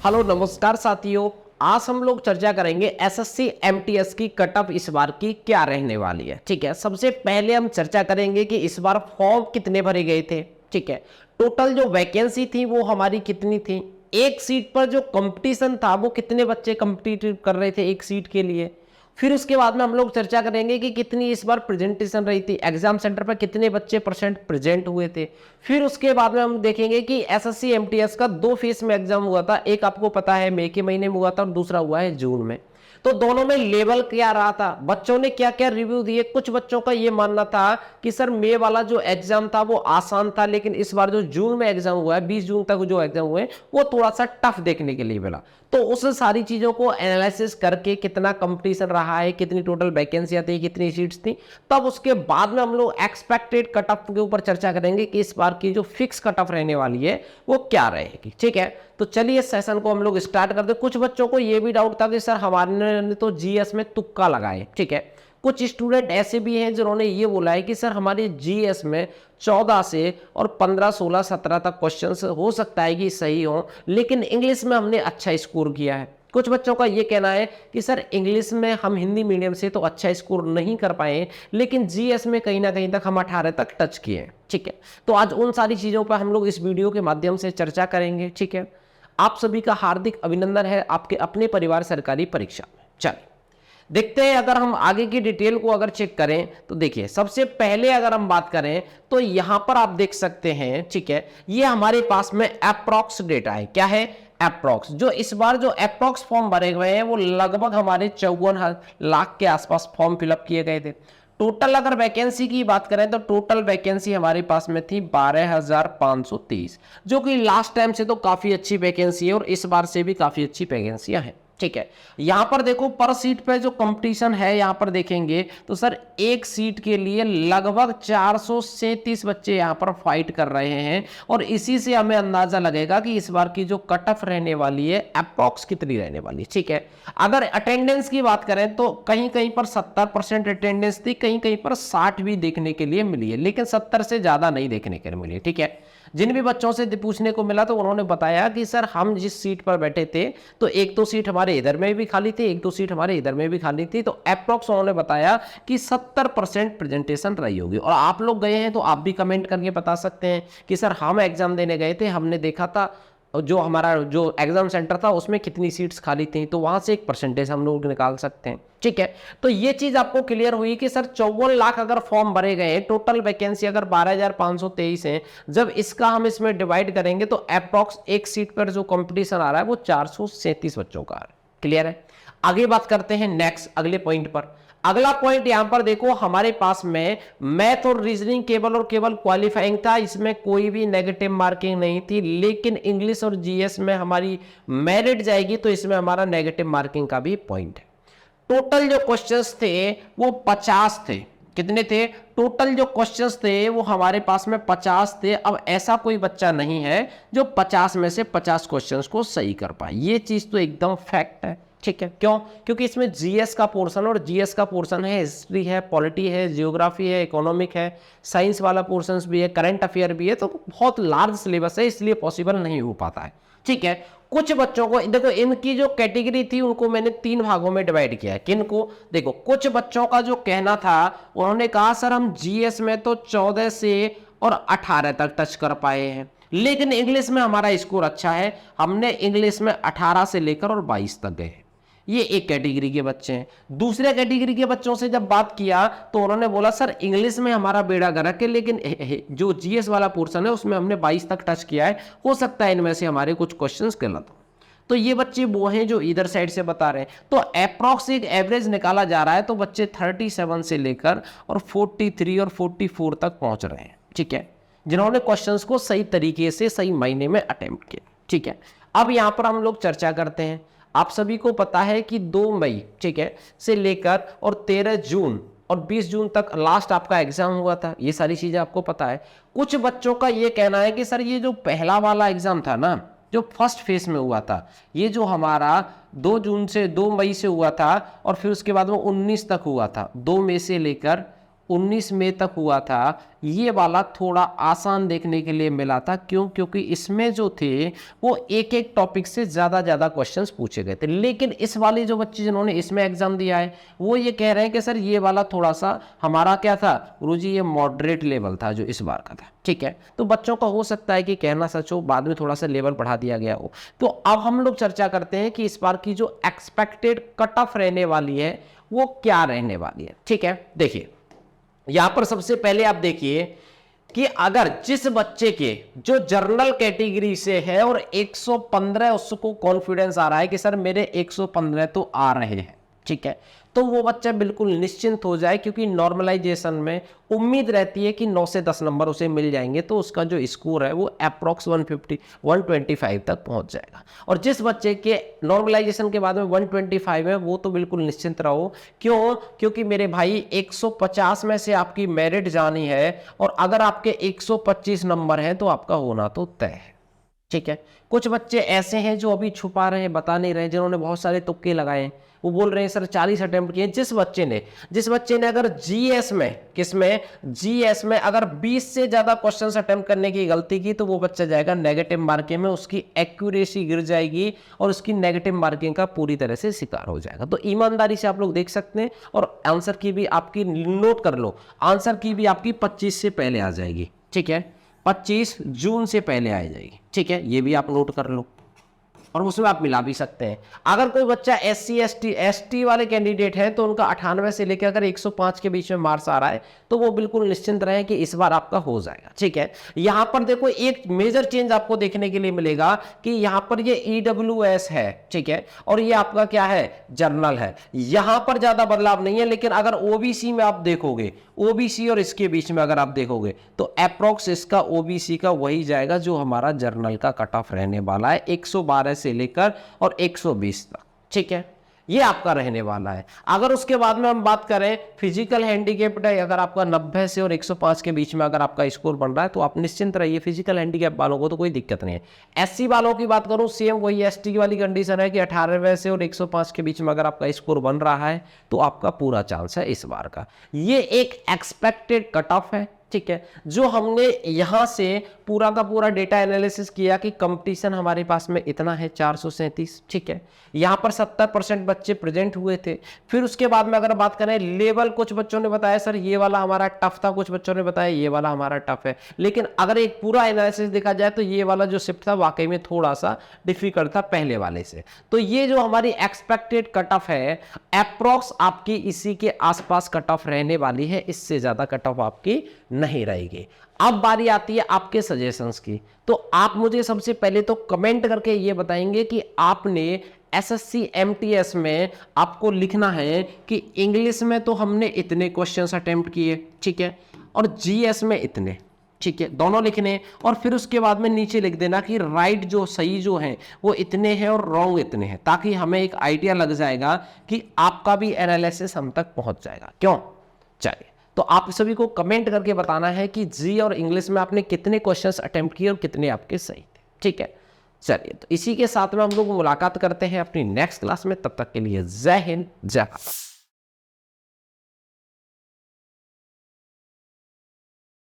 Hello नमस्कार साथियों। आज हम लोग चर्चा करेंगे एसएससी एमटीएस की कट ऑफ इस बार की क्या रहने वाली है। ठीक है, सबसे पहले हम चर्चा करेंगे कि इस बार फॉर्म कितने भरे गए थे। ठीक है, टोटल जो वैकेंसी थी वो हमारी कितनी थी, एक सीट पर जो कंपटीशन था वो कितने बच्चे कंपीट कर रहे थे एक सीट के लिए। फिर उसके बाद में हम लोग चर्चा करेंगे कि कितनी इस बार प्रेजेंटेशन रही थी, एग्जाम सेंटर पर कितने बच्चे परसेंट प्रेजेंट हुए थे। फिर उसके बाद में हम देखेंगे कि एसएससी एमटीएस का 2 फेज में एग्जाम हुआ था, एक आपको पता है मई के महीने में हुआ था और दूसरा हुआ है जून में। तो दोनों में लेवल क्या रहा था, बच्चों ने क्या क्या रिव्यू दिए। कुछ बच्चों का ये मानना था कि सर मई वाला जो एग्जाम था वो आसान था, लेकिन इस बार जो जून में एग्जाम हुआ है 20 जून तक जो एग्जाम हुए वो थोड़ा सा टफ देखने के लिए मिला। तो उस सारी चीजों को एनालिसिस करके कितना कंपटीशन रहा है, कितनी टोटल वैकेंसियां थी, कितनी सीट्स थी, तब उसके बाद में हम लोग एक्सपेक्टेड कट ऑफ के ऊपर चर्चा करेंगे कि इस बार की जो फिक्स कट ऑफ रहने वाली है वो क्या रहेगी। ठीक है, तो चलिए इस सेशन को हम लोग स्टार्ट करते हैं। कुछ बच्चों को ये भी डाउट था कि सर हमारे ने तो जीएस में तुक्का लगाए। ठीक है, कुछ स्टूडेंट ऐसे भी हैं जिन्होंने ये बोला है कि सर हमारे जीएस में 14 से और 15 16 17 तक क्वेश्चंस हो सकता है कि सही हो, लेकिन इंग्लिश में हमने अच्छा स्कोर किया है। कुछ बच्चों का ये कहना है कि सर इंग्लिश में हम हिंदी मीडियम से तो अच्छा स्कोर नहीं कर पाए, लेकिन जीएस में कहीं ना कहीं तक हम 18 तक टच किए हैं। ठीक है, तो आज उन सारी चीज़ों पर हम लोग इस वीडियो के माध्यम से चर्चा करेंगे। ठीक है, आप सभी का हार्दिक अभिनंदन है आपके अपने परिवार सरकारी परीक्षा में। चलिए देखते हैं, अगर हम आगे की डिटेल को अगर चेक करें तो देखिए सबसे पहले अगर हम बात करें तो यहां पर आप देख सकते हैं। ठीक है, ये हमारे पास में अप्रॉक्स डेटा है। क्या है? अप्रॉक्स। जो इस बार जो अप्रॉक्स फॉर्म भरे हुए हैं वो लगभग हमारे 54 लाख के आसपास फॉर्म फिलअप किए गए थे। टोटल अगर वैकेंसी की बात करें तो टोटल वैकेंसी हमारे पास में थी 12,523, जो कि लास्ट टाइम से तो काफी अच्छी वैकेंसी है और इस बार से भी काफी अच्छी वैकेंसियां हैं। ठीक है, यहां पर देखो पर सीट पे जो कंपटीशन है यहां पर देखेंगे तो सर एक सीट के लिए लगभग 437 बच्चे यहां पर फाइट कर रहे हैं, और इसी से हमें अंदाजा लगेगा कि इस बार की जो कट ऑफ रहने वाली है अप्रॉक्स कितनी रहने वाली है। ठीक है, अगर अटेंडेंस की बात करें तो कहीं कहीं पर 70% अटेंडेंस थी, कहीं कहीं पर 60 भी देखने के लिए मिली है, लेकिन 70 से ज्यादा नहीं देखने के लिए मिली है। ठीक है, जिन भी बच्चों से पूछने को मिला तो उन्होंने बताया कि सर हम जिस सीट पर बैठे थे तो एक दो सीट हमारे इधर में भी खाली थी, एक दो सीट हमारे इधर में भी खाली थी, तो अप्रॉक्स उन्होंने बताया कि 70% प्रेजेंटेशन रही होगी। और आप लोग गए हैं तो आप भी कमेंट करके बता सकते हैं कि सर हम एग्जाम देने गए थे, हमने देखा था जो हमारा जो एग्जाम सेंटर था उसमें कितनी सीट्स खाली थी, तो वहां से एक परसेंटेज हम लोग निकाल सकते हैं। ठीक है, तो ये चीज आपको क्लियर हुई कि सर 54 लाख अगर फॉर्म भरे गए, टोटल वैकेंसी अगर 12,523 है, जब इसका हम इसमें डिवाइड करेंगे तो अप्रॉक्स एक सीट पर जो कंपटीशन आ रहा है वो 437 बच्चों का। क्लियर है, आगे बात करते हैं नेक्स्ट अगले पॉइंट पर। अगला पॉइंट यहां पर देखो हमारे पास में मैथ और रीजनिंग केवल और केवल क्वालिफाइंग था, इसमें कोई भी नेगेटिव मार्किंग नहीं थी, लेकिन इंग्लिश और जीएस में हमारी मेरिट जाएगी तो इसमें हमारा नेगेटिव मार्किंग का भी पॉइंट है। टोटल जो क्वेश्चंस थे वो 50 थे। कितने थे? टोटल जो क्वेश्चंस थे वो हमारे पास में 50 थे। अब ऐसा कोई बच्चा नहीं है जो 50 में से 50 क्वेश्चंस को सही कर पाए, ये चीज तो एकदम फैक्ट है। ठीक है, क्यों? क्योंकि इसमें जीएस का पोर्शन, और जीएस का पोर्शन है हिस्ट्री है, पॉलिटी है, जियोग्राफी है, इकोनॉमिक है, साइंस वाला पोर्शन भी है, करंट अफेयर भी है, तो बहुत लार्ज सिलेबस है, इसलिए पॉसिबल नहीं हो पाता है। ठीक है, कुछ बच्चों को देखो इनकी जो कैटेगरी थी उनको मैंने 3 भागों में डिवाइड किया है। किनको? देखो कुछ बच्चों का जो कहना था उन्होंने कहा सर हम जीएस में तो 14 से और 18 तक टच कर पाए हैं, लेकिन इंग्लिश में हमारा स्कोर अच्छा है, हमने इंग्लिश में 18 से लेकर और 22 तक गए। ये एक कैटेगरी के बच्चे हैं। दूसरे कैटेगरी के बच्चों से जब बात किया तो उन्होंने बोला सर इंग्लिश में हमारा बेड़ा गर्क है, लेकिन जो जीएस वाला पोर्शन है उसमें हमने 22 तक टच किया है, हो सकता है इनमें से हमारे कुछ क्वेश्चंस गलत हो। तो ये बच्चे वो हैं जो इधर साइड से बता रहे हैं। तो अप्रॉक्स एक एवरेज निकाला जा रहा है, तो बच्चे 37 से लेकर और 43 और 44 तक पहुंच रहे हैं। ठीक है, जिन्होंने क्वेश्चंस को सही तरीके से सही महीने में अटेम्प्ट किया। ठीक है, अब यहां पर हम लोग चर्चा करते हैं। आप सभी को पता है कि 2 मई ठीक है से लेकर और 13 जून और 20 जून तक लास्ट आपका एग्जाम हुआ था, ये सारी चीजें आपको पता है। कुछ बच्चों का ये कहना है कि सर ये जो पहला वाला एग्जाम था ना, जो फर्स्ट फेज में हुआ था, ये जो हमारा 2 मई से हुआ था और फिर उसके बाद वो 19 तक हुआ था, 2 मई से लेकर 19 मई तक हुआ था, ये वाला थोड़ा आसान देखने के लिए मिला था। क्यों? क्योंकि इसमें जो थे वो एक एक टॉपिक से ज़्यादा क्वेश्चंस पूछे गए थे। लेकिन इस वाले जो बच्चे जिन्होंने इसमें एग्जाम दिया है वो ये कह रहे हैं कि सर ये वाला थोड़ा सा हमारा क्या था गुरुजी, ये मॉडरेट लेवल था जो इस बार का था। ठीक है, तो बच्चों का हो सकता है कि कहना सच हो, बाद में थोड़ा सा लेवल बढ़ा दिया गया हो। तो अब हम लोग चर्चा करते हैं कि इस बार की जो एक्सपेक्टेड कट ऑफ रहने वाली है वो क्या रहने वाली है। ठीक है, देखिए यहां पर सबसे पहले आप देखिए कि अगर जिस बच्चे के जो जर्नल कैटेगरी से है और 115 उसको कॉन्फिडेंस आ रहा है कि सर मेरे 115 तो आ रहे हैं, ठीक है, तो वो बच्चा बिल्कुल निश्चिंत हो जाए, क्योंकि नॉर्मलाइजेशन में उम्मीद रहती है कि 9 से 10 नंबर उसे मिल जाएंगे, तो उसका जो स्कोर है वो अप्रॉक्स 125 तक पहुंच जाएगा। और जिस बच्चे के नॉर्मलाइजेशन के बाद में 125 है वो तो बिल्कुल निश्चिंत रहो। क्यों? क्योंकि मेरे भाई 150 में से आपकी मेरिट जानी है, और अगर आपके 125 नंबर हैं तो आपका होना तो तय है। ठीक है, कुछ बच्चे ऐसे हैं जो अभी छुपा रहे हैं, बता नहीं रहे, जिन्होंने बहुत सारे तुक्के लगाए हैं, वो बोल रहे हैं सर 40 अटेम्प्ट किए। जिस बच्चे ने अगर जीएस में जीएस में अगर 20 से ज्यादा क्वेश्चंस अटेम्प्ट करने की गलती की तो वो बच्चा जाएगा नेगेटिव मार्किंग में, उसकी एक्यूरेसी गिर जाएगी और उसकी नेगेटिव मार्किंग का पूरी तरह से शिकार हो जाएगा। तो ईमानदारी से आप लोग देख सकते हैं, और आंसर की भी आपकी नोट कर लो, आंसर की भी आपकी 25 से पहले आ जाएगी। ठीक है, 25 जून से पहले आ जाएगी। ठीक है, ये भी आप नोट कर लो, और उसमें आप मिला भी सकते हैं। अगर कोई बच्चा SC ST वाले कैंडिडेट है तो उनका 98 से लेकर अगर 105 के बीच में मार्क्स आ रहा है तो वो बिल्कुल निश्चिंत रहे कि इस बार आपका हो जाएगा। ठीक है, यहां पर देखो एक मेजर चेंज आपको देखने के लिए मिलेगा कि यहां पर ये EWS है, ठीक है, और ये आपका क्या है, जर्नल है। यहां पर ज्यादा बदलाव नहीं है, लेकिन अगर OBC में आप देखोगे, OBC और इसके बीच में अगर आप देखोगे तो अप्रॉक्स इसका OBC का वही जाएगा जो हमारा जर्नल का कट ऑफ रहने वाला है, 112 से लेकर और 120 तक। ठीक है, ये आपका रहने वाला है। अगर उसके बाद में हम बात करें फिजिकल हैंडीकैप्ड है, अगर आपका 90 से और 105 के बीच में अगर आपका स्कोर बन रहा है तो आप निश्चिंत रहिए, फिजिकल हैंडीकैप वालों को तो कोई दिक्कत नहीं है। SC वालों की बात करूं, सेम वही ST वाली कंडीशन है कि 18 से और 105 के बीच में अगर आपका स्कोर बन रहा है तो आपका पूरा चांस है इस बार का। ये एक एक्सपेक्टेड कट ऑफ है। ठीक है, जो हमने यहां से पूरा का पूरा डेटा एनालिसिस किया कि कंपटीशन हमारे पास में इतना है 437। ठीक है, यहां पर 70% बच्चे प्रेजेंट हुए थे। फिर उसके बाद में अगर बात करें लेवल, कुछ बच्चों ने बताया सर ये वाला हमारा टफ था, कुछ बच्चों ने बताया ये वाला हमारा टफ है। लेकिन अगर एक पूरा एनालिसिस देखा जाए तो ये वाला जो शिफ्ट था वाकई में थोड़ा सा डिफिकल्ट था पहले वाले से। तो ये जो हमारी एक्सपेक्टेड कट ऑफ है अप्रॉक्स आपकी इसी के आसपास कट ऑफ रहने वाली है, इससे ज्यादा कट ऑफ आपकी नहीं रहेगी। अब बारी आती है आपके सजेशंस की। तो आप मुझे सबसे पहले तो कमेंट करके ये बताएंगे कि आपने SSC MTS में आपको लिखना है कि इंग्लिश में तो हमने इतने क्वेश्चंस अटेम्प्ट किए, ठीक है, और GS में इतने, ठीक है, दोनों लिखने, और फिर उसके बाद में नीचे लिख देना कि राइट जो सही जो है वो इतने हैं और रॉन्ग इतने हैं, ताकि हमें एक आइडिया लग जाएगा कि आपका भी एनालिसिस हम तक पहुंच जाएगा। क्यों? चलिए, तो आप सभी को कमेंट करके बताना है कि जी और इंग्लिश में आपने कितने क्वेश्चंस अटेम्प्ट किए और कितने आपके सही थे। ठीक है, चलिए, तो इसी के साथ में हम लोग मुलाकात करते हैं अपनी नेक्स्ट क्लास में। तब तक के लिए जय हिंद, जय भारत।